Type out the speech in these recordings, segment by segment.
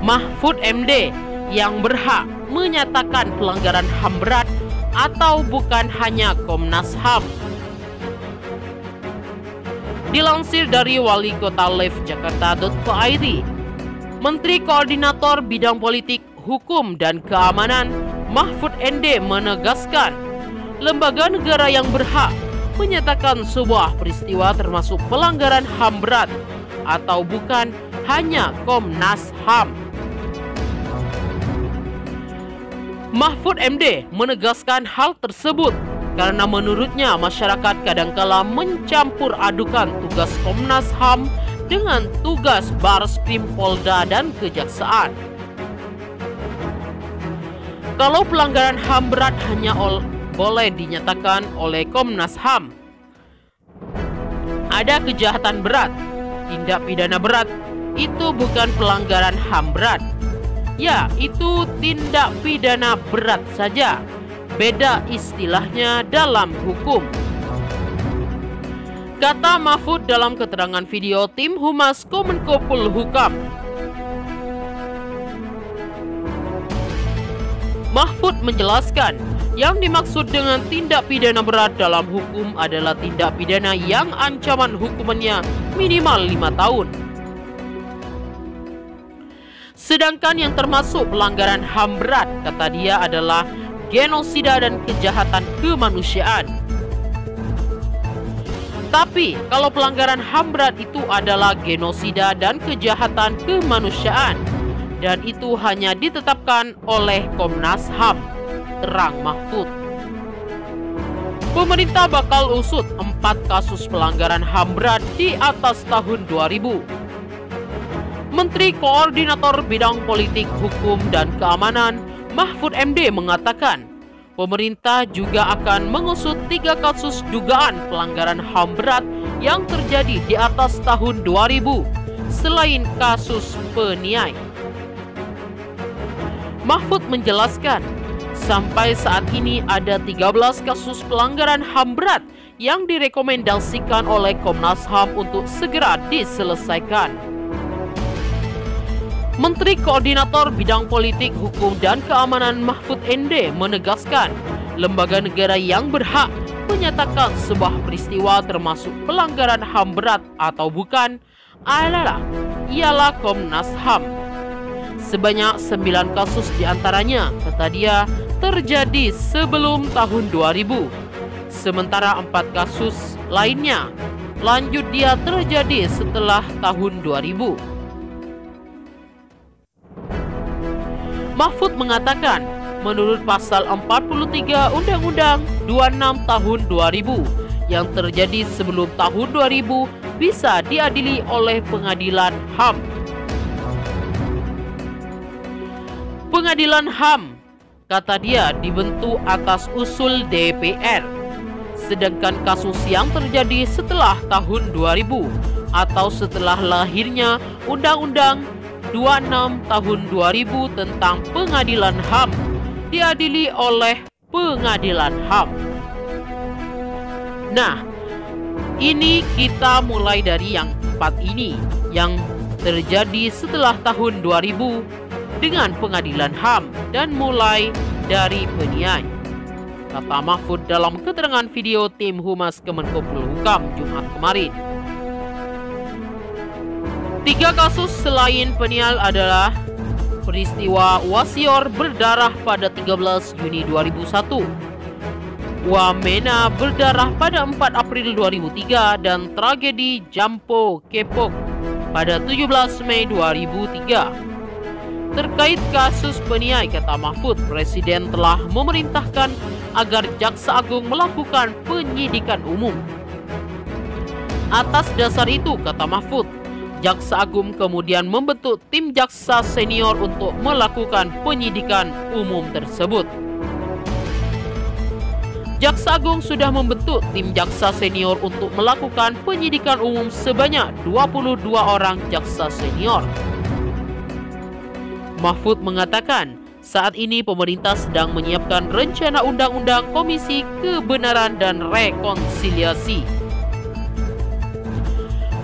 Mahfud MD yang berhak menyatakan pelanggaran HAM berat atau bukan hanya Komnas HAM. Dilansir dari Wali Kota Live Jakarta.co.id, Menteri Koordinator Bidang Politik, Hukum, dan Keamanan Mahfud MD menegaskan, lembaga negara yang berhak menyatakan sebuah peristiwa termasuk pelanggaran HAM berat atau bukan hanya Komnas HAM. Mahfud MD menegaskan hal tersebut karena menurutnya masyarakat kadangkala mencampur adukan tugas Komnas HAM dengan tugas Bareskrim Polda dan Kejaksaan. Kalau pelanggaran HAM berat hanya boleh dinyatakan oleh Komnas HAM, ada kejahatan berat, tindak pidana berat, itu bukan pelanggaran HAM berat. Ya, itu tindak pidana berat saja. Beda istilahnya dalam hukum. Kata Mahfud dalam keterangan video tim Humas Kemenko Polhukam. Mahfud menjelaskan, yang dimaksud dengan tindak pidana berat dalam hukum adalah tindak pidana yang ancaman hukumannya minimal 5 tahun. Sedangkan yang termasuk pelanggaran HAM berat, kata dia, adalah genosida dan kejahatan kemanusiaan. Tapi kalau pelanggaran HAM berat itu adalah genosida dan kejahatan kemanusiaan, dan itu hanya ditetapkan oleh Komnas HAM, terang Mahfud. Pemerintah bakal usut 4 kasus pelanggaran HAM berat di atas tahun 2000. Menteri Koordinator Bidang Politik, Hukum, dan Keamanan Mahfud MD mengatakan, pemerintah juga akan mengusut 3 kasus dugaan pelanggaran HAM berat yang terjadi di atas tahun 2000 selain kasus Peniai. Mahfud menjelaskan, sampai saat ini ada 13 kasus pelanggaran HAM berat yang direkomendasikan oleh Komnas HAM untuk segera diselesaikan. Menteri Koordinator Bidang Politik, Hukum, dan Keamanan Mahfud MD menegaskan, lembaga negara yang berhak menyatakan sebuah peristiwa termasuk pelanggaran HAM berat atau bukan ialah Komnas HAM. Sebanyak 9 kasus diantaranya, kata dia, terjadi sebelum tahun 2000. Sementara 4 kasus lainnya, lanjut dia, terjadi setelah tahun 2000. Mahfud mengatakan, menurut pasal 43 Undang-Undang 26 tahun 2000 yang terjadi sebelum tahun 2000 bisa diadili oleh pengadilan HAM. Pengadilan HAM, kata dia, dibentuk atas usul DPR. Sedangkan kasus yang terjadi setelah tahun 2000 atau setelah lahirnya Undang-Undang 26 tahun 2000 tentang pengadilan HAM diadili oleh pengadilan HAM. Nah, ini kita mulai dari yang 4 ini yang terjadi setelah tahun 2000 dengan pengadilan HAM dan mulai dari Peniai, kata Mahfud dalam keterangan video tim Humas Kemenko Polhukam Jumat kemarin. 3 kasus selain Peniai adalah peristiwa Wasior berdarah pada 13 Juni 2001, Wamena berdarah pada 4 April 2003, dan tragedi Jampo Kepok pada 17 Mei 2003. Terkait kasus Peniai, kata Mahfud, Presiden telah memerintahkan agar Jaksa Agung melakukan penyidikan umum. Atas dasar itu, kata Mahfud, Jaksa Agung kemudian membentuk tim jaksa senior untuk melakukan penyidikan umum tersebut. Jaksa Agung sudah membentuk tim jaksa senior untuk melakukan penyidikan umum sebanyak 22 orang jaksa senior. Mahfud mengatakan, saat ini pemerintah sedang menyiapkan rencana undang-undang Komisi Kebenaran dan Rekonsiliasi.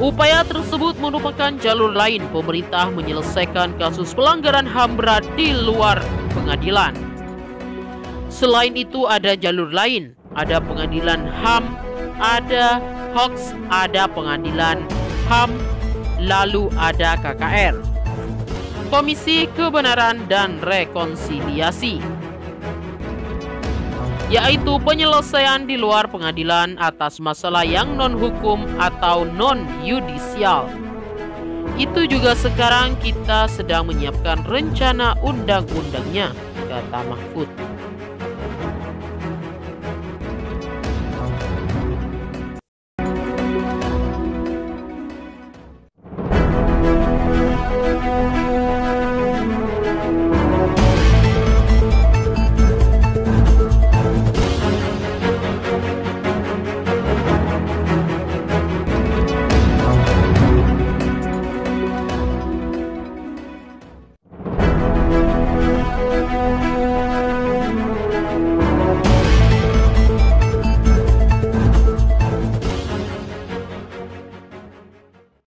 Upaya tersebut merupakan jalur lain pemerintah menyelesaikan kasus pelanggaran HAM berat di luar pengadilan. Selain itu ada jalur lain, ada pengadilan HAM, ada hoax, ada pengadilan HAM, lalu ada KKR, Komisi Kebenaran dan Rekonsiliasi, yaitu penyelesaian di luar pengadilan atas masalah yang non-hukum atau non-yudisial. Itu juga sekarang kita sedang menyiapkan rencana undang-undangnya, kata Mahfud.